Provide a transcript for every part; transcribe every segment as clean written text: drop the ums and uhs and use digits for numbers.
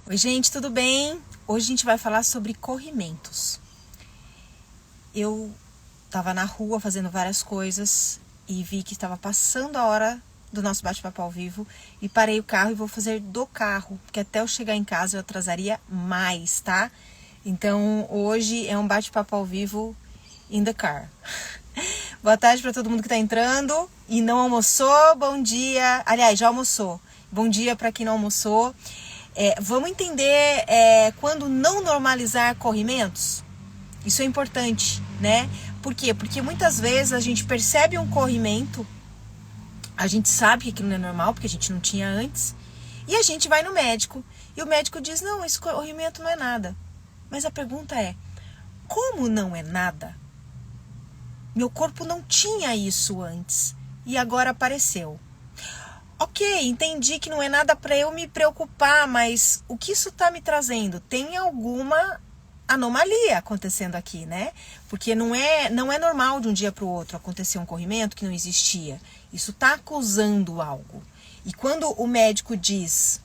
Oi gente, tudo bem? Hoje a gente vai falar sobre corrimentos. Eu estava na rua fazendo várias coisas e vi que estava passando a hora do nosso bate-papo ao vivo e parei o carro e vou fazer do carro, porque até eu chegar em casa eu atrasaria mais, tá? Então hoje é um bate-papo ao vivo in the car. Boa tarde para todo mundo que está entrando e não almoçou, bom dia. Aliás, já almoçou. Bom dia para quem não almoçou. Vamos entender quando não normalizar corrimentos? Isso é importante, né? Por quê? Porque muitas vezes a gente percebe um corrimento, a gente sabe que aquilo não é normal, porque a gente não tinha antes, e a gente vai no médico, e o médico diz, não, esse corrimento não é nada. Mas a pergunta é, como não é nada? Meu corpo não tinha isso antes, e agora apareceu. Ok, entendi que não é nada para eu me preocupar, mas o que isso está me trazendo? Tem alguma anomalia acontecendo aqui, né? Porque não é normal de um dia para o outro acontecer um corrimento que não existia. Isso está acusando algo. E quando o médico diz,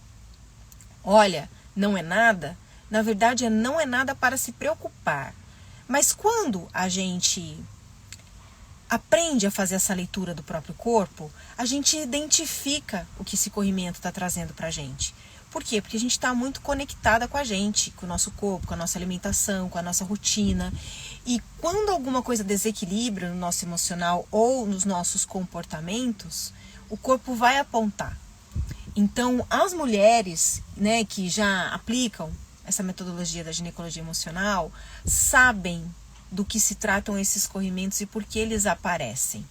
olha, não é nada, na verdade não é nada para se preocupar. Mas quando a gente aprende a fazer essa leitura do próprio corpo, a gente identifica o que esse corrimento está trazendo para a gente. Por quê? Porque a gente está muito conectada com a gente, com o nosso corpo, com a nossa alimentação, com a nossa rotina. E quando alguma coisa desequilibra no nosso emocional ou nos nossos comportamentos, o corpo vai apontar. Então, as mulheres, né, que já aplicam essa metodologia da ginecologia emocional, sabem do que se tratam esses corrimentos e por que eles aparecem,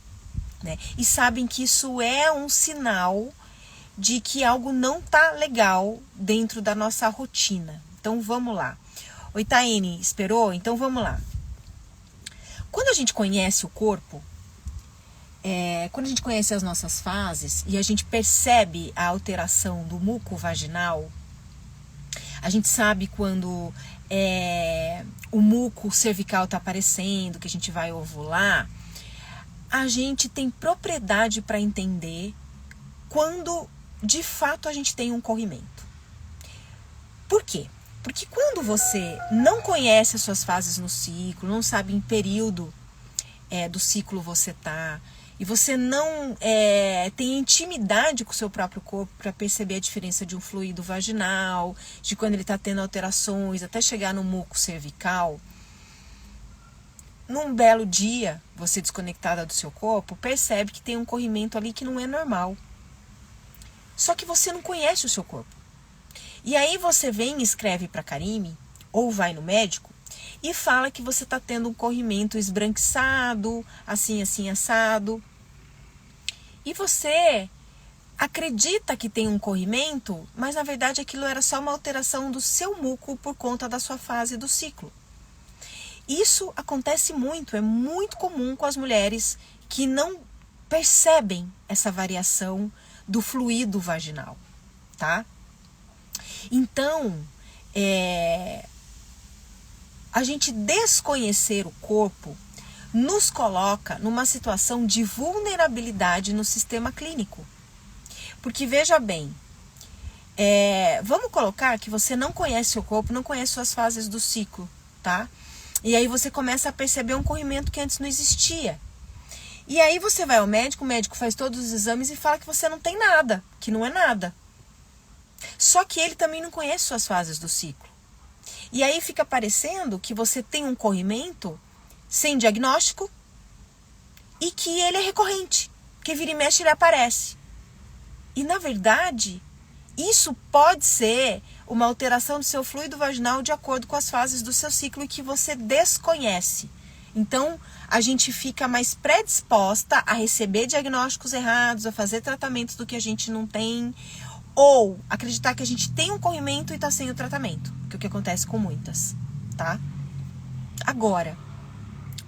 né? E sabem que isso é um sinal de que algo não tá legal dentro da nossa rotina. Então vamos lá. Oi, Taine, esperou? Então vamos lá. Quando a gente conhece o corpo, quando a gente conhece as nossas fases e a gente percebe a alteração do muco vaginal, a gente sabe quando o muco cervical está aparecendo, que a gente vai ovular, a gente tem propriedade para entender quando de fato a gente tem um corrimento. Por quê? Porque quando você não conhece as suas fases no ciclo, não sabe em período do ciclo você está, e você não tem intimidade com o seu próprio corpo para perceber a diferença de um fluido vaginal, de quando ele está tendo alterações, até chegar no muco cervical, num belo dia, você desconectada do seu corpo, percebe que tem um corrimento ali que não é normal. Só que você não conhece o seu corpo. E aí você vem e escreve para a Karime, ou vai no médico, e fala que você está tendo um corrimento esbranquiçado, assim, assim, assado. E você acredita que tem um corrimento, mas na verdade aquilo era só uma alteração do seu muco por conta da sua fase do ciclo. Isso acontece muito, é muito comum com as mulheres que não percebem essa variação do fluido vaginal, tá? Então, a gente desconhecer o corpo nos coloca numa situação de vulnerabilidade no sistema clínico. Porque veja bem, vamos colocar que você não conhece seu corpo, não conhece suas fases do ciclo, tá? E aí você começa a perceber um corrimento que antes não existia. E aí você vai ao médico, o médico faz todos os exames e fala que você não tem nada, que não é nada. Só que ele também não conhece suas fases do ciclo. E aí fica parecendo que você tem um corrimento sem diagnóstico e que ele é recorrente, que vira e mexe ele aparece. E na verdade, isso pode ser uma alteração do seu fluido vaginal de acordo com as fases do seu ciclo e que você desconhece. Então, a gente fica mais predisposta a receber diagnósticos errados, a fazer tratamentos do que a gente não tem, ou acreditar que a gente tem um corrimento e está sem o tratamento, que é o que acontece com muitas, tá? Agora,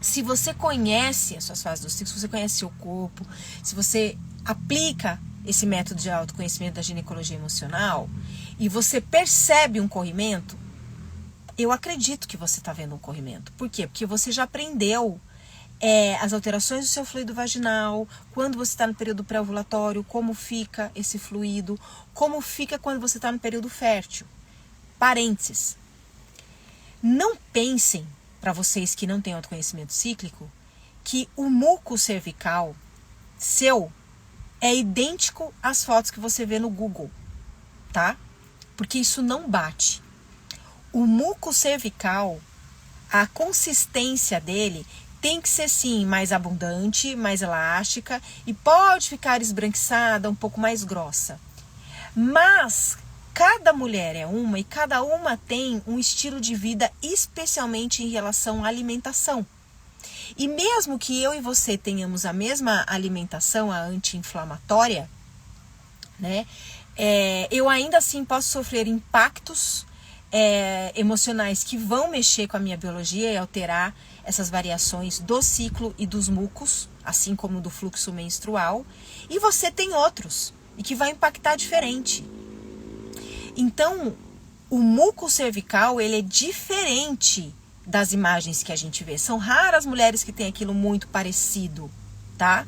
se você conhece as suas fases do ciclo, se você conhece seu corpo, se você aplica esse método de autoconhecimento da ginecologia emocional e você percebe um corrimento, eu acredito que você está vendo um corrimento. Por quê? Porque você já aprendeu as alterações do seu fluido vaginal, quando você está no período pré-ovulatório, como fica esse fluido, como fica quando você está no período fértil. Parênteses. Não pensem, para vocês que não têm autoconhecimento cíclico, que o muco cervical seu é idêntico às fotos que você vê no Google, tá? Porque isso não bate. O muco cervical, a consistência dele tem que ser sim mais abundante, mais elástica e pode ficar esbranquiçada, um pouco mais grossa. Mas cada mulher é uma e cada uma tem um estilo de vida, especialmente em relação à alimentação. E mesmo que eu e você tenhamos a mesma alimentação, a anti-inflamatória, né, eu ainda assim posso sofrer impactos emocionais que vão mexer com a minha biologia e alterar essas variações do ciclo e dos mucos, assim como do fluxo menstrual. E você tem outros, e que vai impactar diferente. Então, o muco cervical, ele é diferente das imagens que a gente vê. São raras mulheres que têm aquilo muito parecido, tá?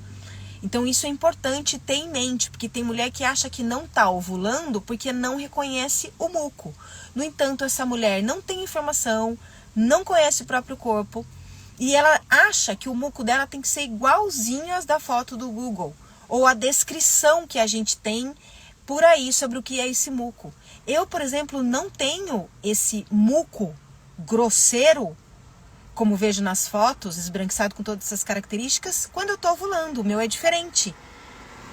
Então isso é importante ter em mente, porque tem mulher que acha que não está ovulando porque não reconhece o muco. No entanto, essa mulher não tem informação, não conhece o próprio corpo, e ela acha que o muco dela tem que ser igualzinho às da foto do Google, ou a descrição que a gente tem por aí sobre o que é esse muco. Eu, por exemplo, não tenho esse muco grosseiro, como vejo nas fotos, esbranquiçado com todas essas características, quando eu estou ovulando. O meu é diferente.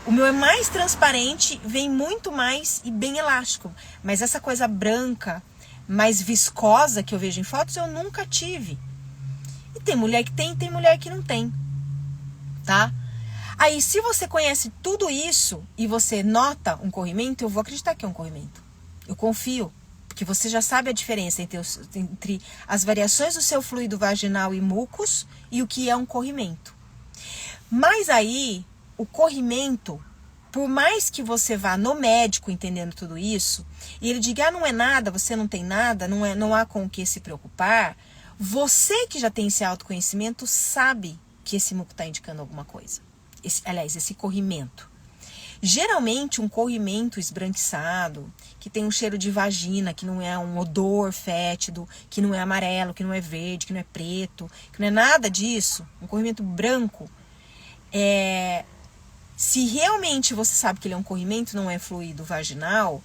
O meu é mais transparente, vem muito mais e bem elástico. Mas essa coisa branca, mais viscosa que eu vejo em fotos, eu nunca tive. E tem mulher que tem mulher que não tem, tá? Aí, se você conhece tudo isso e você nota um corrimento, eu vou acreditar que é um corrimento. Eu confio. Porque você já sabe a diferença entre as variações do seu fluido vaginal e mucos e o que é um corrimento. Mas aí, o corrimento, por mais que você vá no médico entendendo tudo isso, e ele diga, não é nada, você não tem nada, não há com o que se preocupar, você que já tem esse autoconhecimento sabe que esse muco está indicando alguma coisa. Esse corrimento. Geralmente um corrimento esbranquiçado, que tem um cheiro de vagina, que não é um odor fétido, que não é amarelo, que não é verde, que não é preto, que não é nada disso, um corrimento branco, se realmente você sabe que ele é um corrimento, não é fluido vaginal,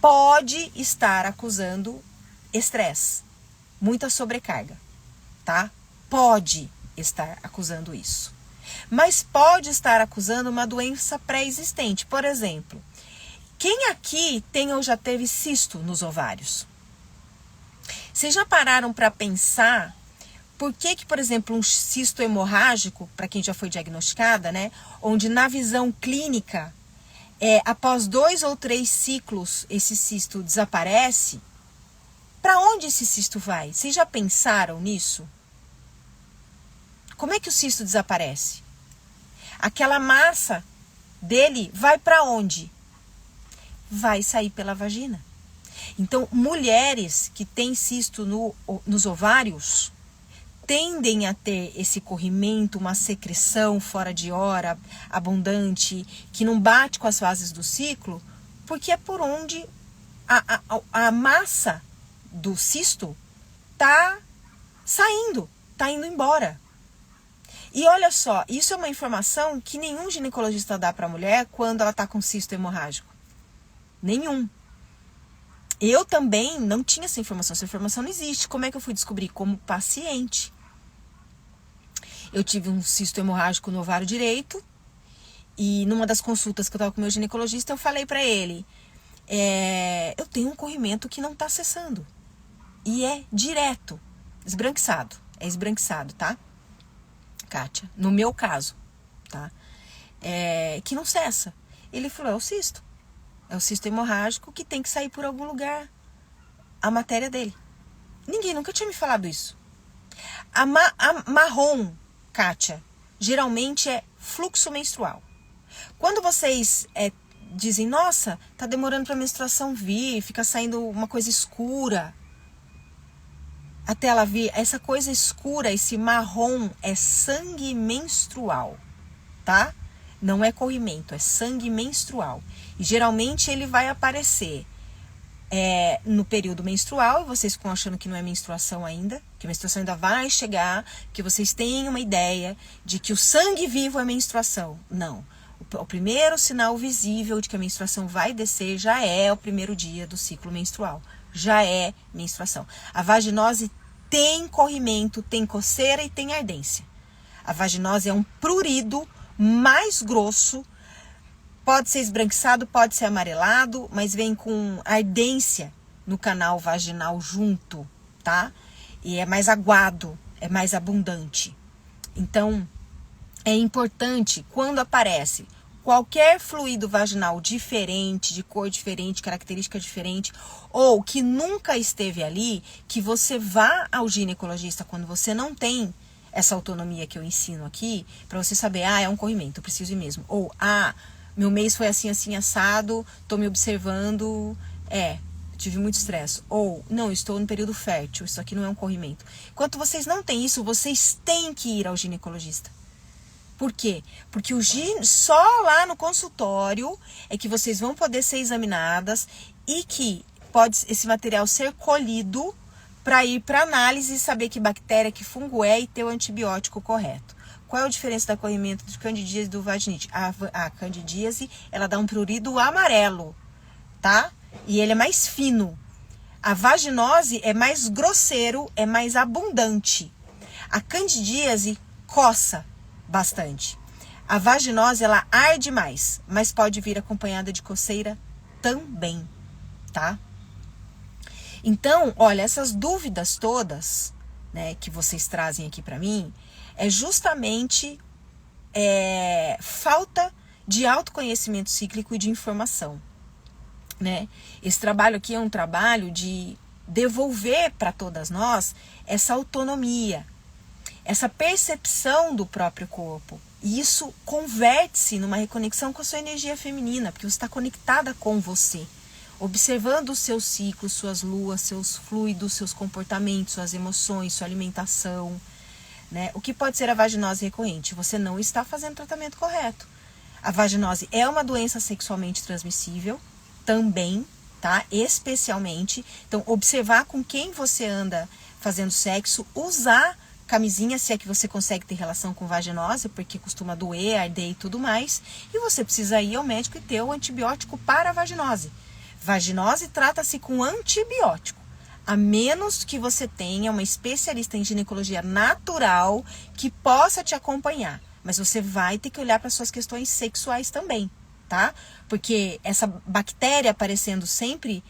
pode estar acusando estresse, muita sobrecarga, tá? Pode estar acusando isso. Mas pode estar acusando uma doença pré-existente. Por exemplo, quem aqui tem ou já teve cisto nos ovários? Vocês já pararam para pensar por que, por exemplo, um cisto hemorrágico, para quem já foi diagnosticada, né? Onde na visão clínica, após 2 ou 3 ciclos, esse cisto desaparece? Para onde esse cisto vai? Vocês já pensaram nisso? Como é que o cisto desaparece? Aquela massa dele vai para onde? Vai sair pela vagina. Então, mulheres que têm cisto nos ovários tendem a ter esse corrimento, uma secreção fora de hora, abundante, que não bate com as fases do ciclo, porque é por onde a massa do cisto está saindo, está indo embora. E olha só, isso é uma informação que nenhum ginecologista dá para a mulher quando ela está com cisto hemorrágico. Nenhum. Eu também não tinha essa informação não existe. Como é que eu fui descobrir? Como paciente. Eu tive um cisto hemorrágico no ovário direito e numa das consultas que eu estava com o meu ginecologista, eu falei para ele, eu tenho um corrimento que não está cessando. E é direto, esbranquiçado. É esbranquiçado, tá? Kátia, no meu caso, tá? Que não cessa. Ele falou, é o cisto. É o cisto hemorrágico que tem que sair por algum lugar. A matéria dele. Ninguém nunca tinha me falado isso. A marrom, Kátia, geralmente é fluxo menstrual. Quando vocês dizem, nossa, tá demorando pra menstruação vir, fica saindo uma coisa escura, até ela vir, essa coisa escura, esse marrom é sangue menstrual, tá? Não é corrimento, é sangue menstrual. E geralmente ele vai aparecer no período menstrual, e vocês ficam achando que não é menstruação ainda, que a menstruação ainda vai chegar, que vocês têm uma ideia de que o sangue vivo é menstruação. Não. O primeiro sinal visível de que a menstruação vai descer já é o primeiro dia do ciclo menstrual. Já é menstruação. A vaginose tem corrimento, tem coceira e tem ardência. A vaginose é um prurido mais grosso. Pode ser esbranquiçado, pode ser amarelado, mas vem com ardência no canal vaginal junto, tá? E é mais aguado, é mais abundante. Então, é importante, quando aparece qualquer fluido vaginal diferente, de cor diferente, característica diferente, ou que nunca esteve ali, que você vá ao ginecologista quando você não tem essa autonomia que eu ensino aqui, para você saber, é um corrimento, eu preciso ir mesmo. Ou, meu mês foi assim, assim, assado, tô me observando, tive muito estresse. Ou, não, estou no período fértil, isso aqui não é um corrimento. Enquanto vocês não têm isso, vocês têm que ir ao ginecologista. Por quê? Porque só lá no consultório é que vocês vão poder ser examinadas e que pode esse material ser colhido para ir para análise e saber que bactéria, que fungo é e ter o antibiótico correto. Qual é a diferença do corrimento de candidíase e do vaginite? A candidíase, ela dá um prurido amarelo, tá? E ele é mais fino. A vaginose é mais grosseiro, é mais abundante. A candidíase coça bastante. A vaginose, ela arde mais, mas pode vir acompanhada de coceira também, tá? Então, olha, essas dúvidas todas, né, que vocês trazem aqui para mim, é justamente falta de autoconhecimento cíclico e de informação, né? Esse trabalho aqui é um trabalho de devolver para todas nós essa autonomia, essa percepção do próprio corpo. E isso converte-se numa reconexão com a sua energia feminina, porque você está conectada com você, observando os seus ciclos, suas luas, seus fluidos, seus comportamentos, suas emoções, sua alimentação, né? O que pode ser a vaginose recorrente? Você não está fazendo o tratamento correto. A vaginose é uma doença sexualmente transmissível também, tá? Especialmente. Então, observar com quem você anda fazendo sexo, usar camisinha, se é que você consegue ter relação com vaginose, porque costuma doer, arder e tudo mais. E você precisa ir ao médico e ter o antibiótico para a vaginose. Vaginose trata-se com antibiótico, a menos que você tenha uma especialista em ginecologia natural que possa te acompanhar. Mas você vai ter que olhar para suas questões sexuais também, tá? Porque essa bactéria aparecendo sempre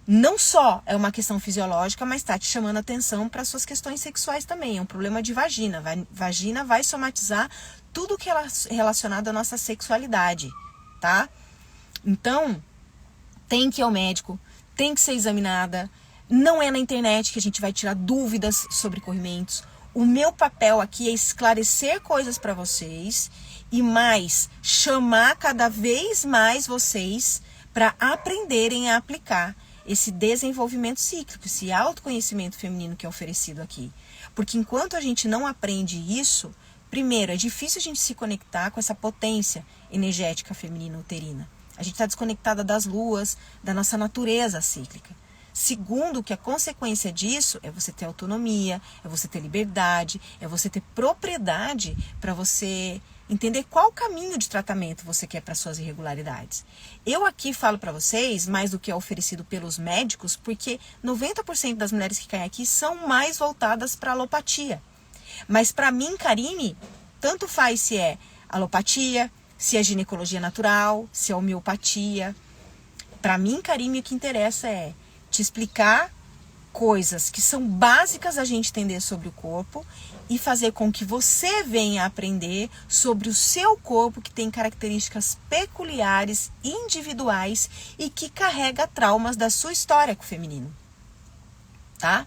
não só é uma questão fisiológica, mas está te chamando a atenção para suas questões sexuais também. É um problema de vagina. Vagina vai somatizar tudo que é relacionado à nossa sexualidade, tá? Então, tem que ir ao médico, tem que ser examinada. Não é na internet que a gente vai tirar dúvidas sobre corrimentos. O meu papel aqui é esclarecer coisas para vocês e mais, chamar cada vez mais vocês para aprenderem a aplicar esse desenvolvimento cíclico, esse autoconhecimento feminino que é oferecido aqui. Porque enquanto a gente não aprende isso, primeiro, é difícil a gente se conectar com essa potência energética feminina uterina. A gente está desconectada das luas, da nossa natureza cíclica. Segundo, que a consequência disso é você ter autonomia, é você ter liberdade, é você ter propriedade para você entender qual caminho de tratamento você quer para suas irregularidades. Eu aqui falo para vocês mais do que é oferecido pelos médicos, porque 90% das mulheres que caem aqui são mais voltadas para alopatia. Mas para mim, Karine, tanto faz se é alopatia, se é ginecologia natural, se é homeopatia. Para mim, Karine, o que interessa é te explicar coisas que são básicas a gente entender sobre o corpo e fazer com que você venha aprender sobre o seu corpo, que tem características peculiares, individuais e que carrega traumas da sua história com o feminino, tá?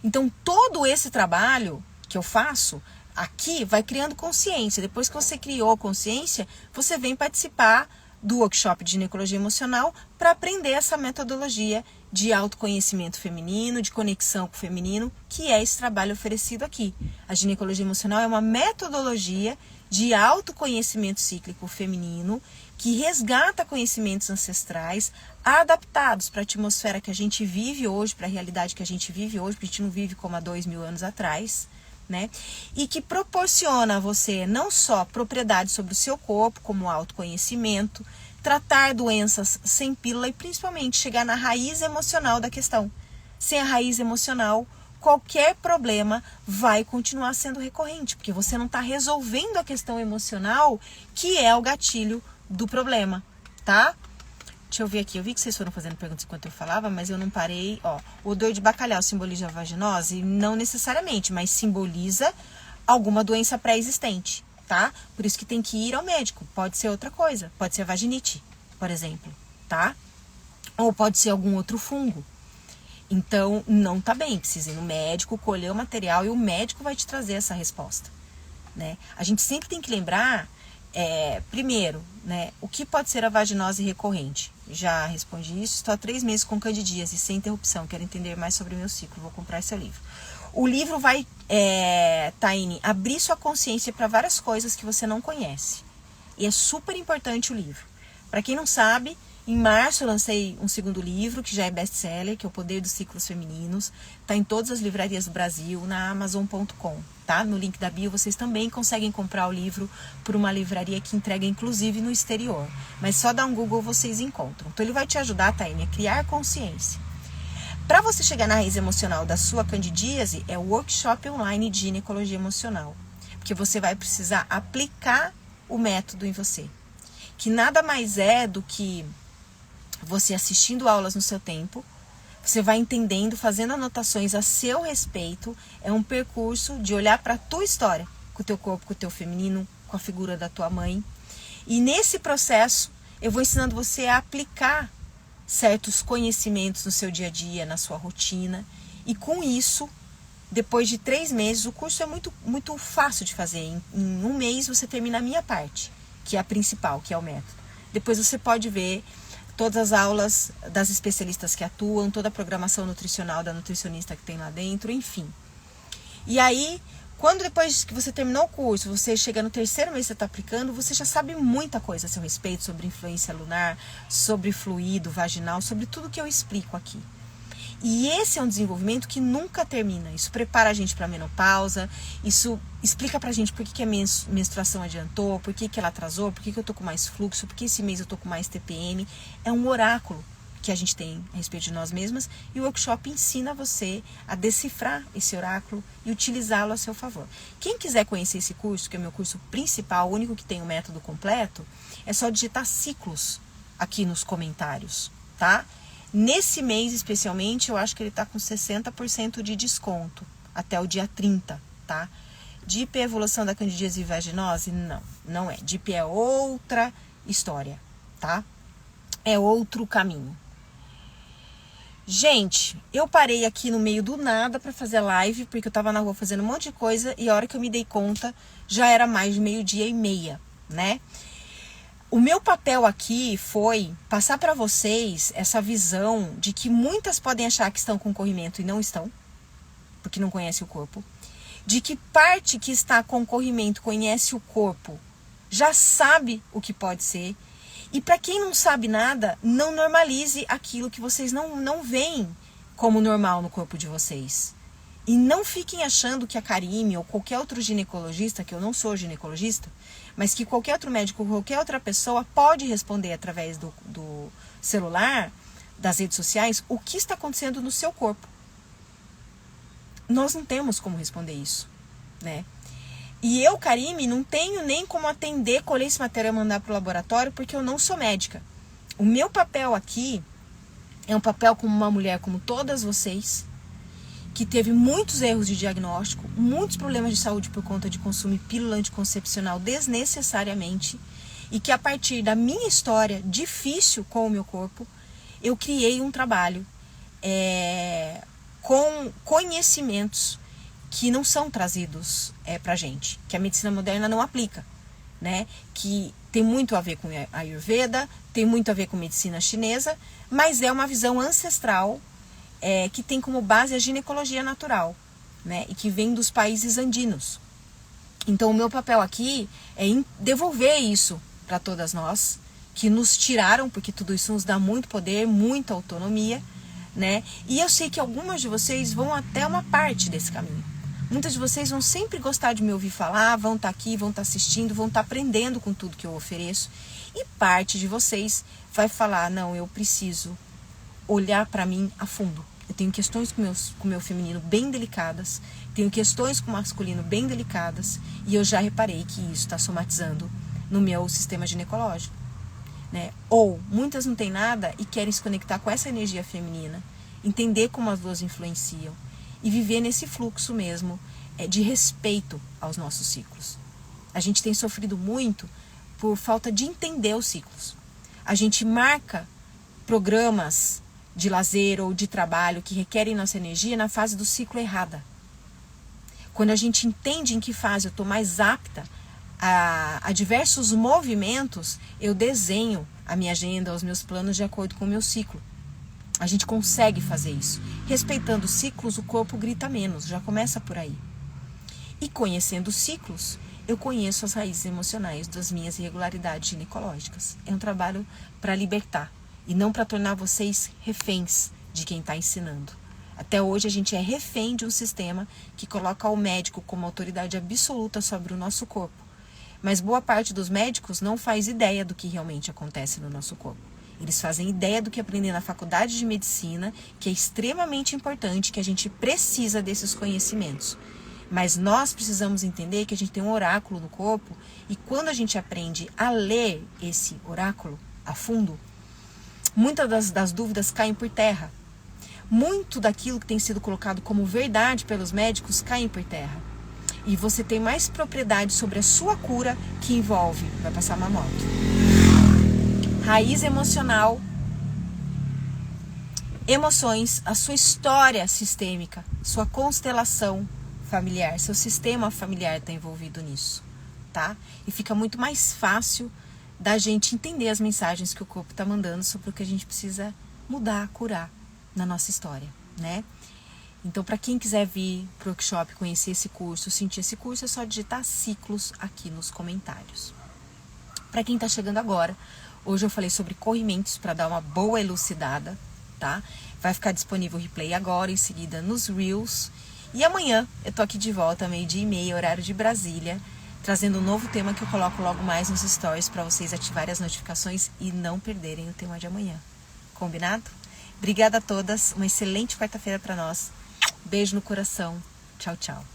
Então, todo esse trabalho que eu faço aqui vai criando consciência. Depois que você criou consciência, você vem participar do workshop de ginecologia emocional para aprender essa metodologia de autoconhecimento feminino, de conexão com o feminino, que é esse trabalho oferecido aqui. A ginecologia emocional é uma metodologia de autoconhecimento cíclico feminino que resgata conhecimentos ancestrais adaptados para a atmosfera que a gente vive hoje, para a realidade que a gente vive hoje, porque a gente não vive como há 2000 anos atrás, né? E que proporciona a você não só propriedades sobre o seu corpo, como autoconhecimento, tratar doenças sem pílula e principalmente chegar na raiz emocional da questão. Sem a raiz emocional, qualquer problema vai continuar sendo recorrente, porque você não está resolvendo a questão emocional, que é o gatilho do problema, tá? Deixa eu ver aqui, eu vi que vocês foram fazendo perguntas enquanto eu falava, mas eu não parei. Ó, o odor de bacalhau simboliza a vaginose? Não necessariamente, mas simboliza alguma doença pré-existente, tá? Por isso que tem que ir ao médico. Pode ser outra coisa, pode ser a vaginite, por exemplo, tá? Ou pode ser algum outro fungo. Então, não tá bem, precisa ir no médico, colher o material e o médico vai te trazer essa resposta, né? A gente sempre tem que lembrar, primeiro, né, o que pode ser a vaginose recorrente. Já respondi isso, estou há 3 meses com candidíase, sem interrupção, quero entender mais sobre o meu ciclo, vou comprar seu livro. O livro vai, Taine, abrir sua consciência para várias coisas que você não conhece. E é super importante o livro. Para quem não sabe, em março eu lancei um segundo livro, que já é best-seller, que é O Poder dos Ciclos Femininos. Está em todas as livrarias do Brasil, na Amazon.com, tá? No link da bio vocês também conseguem comprar o livro por uma livraria que entrega inclusive no exterior. Mas só dá um Google vocês encontram. Então ele vai te ajudar, Taine, a criar consciência. Para você chegar na raiz emocional da sua candidíase, é o workshop online de ginecologia emocional. Porque você vai precisar aplicar o método em você. Que nada mais é do que você assistindo aulas no seu tempo, você vai entendendo, fazendo anotações a seu respeito. É um percurso de olhar para a tua história, com o teu corpo, com o teu feminino, com a figura da tua mãe. E nesse processo, eu vou ensinando você a aplicar certos conhecimentos no seu dia a dia, na sua rotina. E com isso, depois de 3 meses, o curso é muito, muito fácil de fazer. Em 1 mês você termina a minha parte, que é a principal, que é o método. Depois você pode ver todas as aulas das especialistas que atuam, toda a programação nutricional da nutricionista que tem lá dentro, enfim. E aí, quando depois que você terminou o curso, você chega no 3º mês que você está aplicando, você já sabe muita coisa a seu respeito, sobre influência lunar, sobre fluido vaginal, sobre tudo que eu explico aqui. E esse é um desenvolvimento que nunca termina. Isso prepara a gente para a menopausa, isso explica pra gente por que a menstruação adiantou, por que ela atrasou, por que eu tô com mais fluxo, por que esse mês eu tô com mais TPM. É um oráculo que a gente tem a respeito de nós mesmas, e o workshop ensina você a decifrar esse oráculo e utilizá-lo a seu favor. Quem quiser conhecer esse curso, que é o meu curso principal, o único que tem o método completo, é só digitar ciclos aqui nos comentários, tá? Nesse mês, especialmente, eu acho que ele está com 60% de desconto, até o dia 30, tá? DIP é evolução da candidíase e vaginose? Não, não é. DIP é outra história, tá? É outro caminho. Gente, eu parei aqui no meio do nada para fazer live, porque eu tava na rua fazendo um monte de coisa, e a hora que eu me dei conta, já era mais de 12:30, né? O meu papel aqui foi passar para vocês essa visão de que muitas podem achar que estão com corrimento e não estão, porque não conhece o corpo. De que parte que está com corrimento, conhece o corpo, já sabe o que pode ser. E para quem não sabe nada, não normalize aquilo que vocês não veem como normal no corpo de vocês. E não fiquem achando que a Karime ou qualquer outro ginecologista, que eu não sou ginecologista, mas que qualquer outro médico, qualquer outra pessoa pode responder através do celular, das redes sociais, o que está acontecendo no seu corpo. Nós não temos como responder isso, né? E eu, Karime, não tenho nem como atender, colher esse material e mandar para o laboratório, porque eu não sou médica. O meu papel aqui é um papel como uma mulher como todas vocês, que teve muitos erros de diagnóstico, muitos problemas de saúde por conta de consumir pílula anticoncepcional desnecessariamente, e que a partir da minha história difícil com o meu corpo, eu criei um trabalho com conhecimentos que não são trazidos pra gente, que a medicina moderna não aplica, né? Que tem muito a ver com a Ayurveda, tem muito a ver com medicina chinesa, mas é uma visão ancestral que tem como base a ginecologia natural, né? E que vem dos países andinos. Então o meu papel aqui é devolver isso para todas nós, que nos tiraram, porque tudo isso nos dá muito poder, muita autonomia, né? E eu sei que algumas de vocês vão até uma parte desse caminho. Muitas de vocês vão sempre gostar de me ouvir falar, vão estar aqui, vão estar assistindo, vão estar aprendendo com tudo que eu ofereço. E parte de vocês vai falar, não, eu preciso olhar para mim a fundo. Eu tenho questões com o meu feminino bem delicadas, tenho questões com o masculino bem delicadas, e eu já reparei que isso está somatizando no meu sistema ginecológico, né? Ou muitas não têm nada e querem se conectar com essa energia feminina, entender como as duas influenciam e viver nesse fluxo mesmo de respeito aos nossos ciclos. A gente tem sofrido muito por falta de entender os ciclos. A gente marca programas de lazer ou de trabalho que requerem nossa energia na fase do ciclo errada. Quando a gente entende em que fase eu estou mais apta a diversos movimentos, eu desenho a minha agenda, os meus planos de acordo com o meu ciclo. A gente consegue fazer isso. Respeitando os ciclos, o corpo grita menos, já começa por aí. E conhecendo os ciclos, eu conheço as raízes emocionais das minhas irregularidades ginecológicas. É um trabalho para libertar e não para tornar vocês reféns de quem está ensinando. Até hoje a gente é refém de um sistema que coloca o médico como autoridade absoluta sobre o nosso corpo. Mas boa parte dos médicos não faz ideia do que realmente acontece no nosso corpo. Eles fazem ideia do que aprendem na faculdade de medicina, que é extremamente importante, que a gente precisa desses conhecimentos. Mas nós precisamos entender que a gente tem um oráculo no corpo, e quando a gente aprende a ler esse oráculo a fundo, muitas das dúvidas caem por terra. Muito daquilo que tem sido colocado como verdade pelos médicos caem por terra. E você tem mais propriedade sobre a sua cura, que envolve, vai passar uma moto, raiz emocional, emoções, a sua história sistêmica, sua constelação familiar, seu sistema familiar está envolvido nisso, tá? E fica muito mais fácil da gente entender as mensagens que o corpo está mandando sobre o que a gente precisa mudar, curar na nossa história, né? Então, para quem quiser vir para o workshop, conhecer esse curso, sentir esse curso, é só digitar ciclos aqui nos comentários. Para quem está chegando agora, hoje eu falei sobre corrimentos para dar uma boa elucidada, tá? Vai ficar disponível o replay agora, em seguida nos Reels. E amanhã eu tô aqui de volta, 12:30, horário de Brasília, trazendo um novo tema que eu coloco logo mais nos stories para vocês ativarem as notificações e não perderem o tema de amanhã. Combinado? Obrigada a todas, uma excelente quarta-feira para nós. Beijo no coração. Tchau, tchau.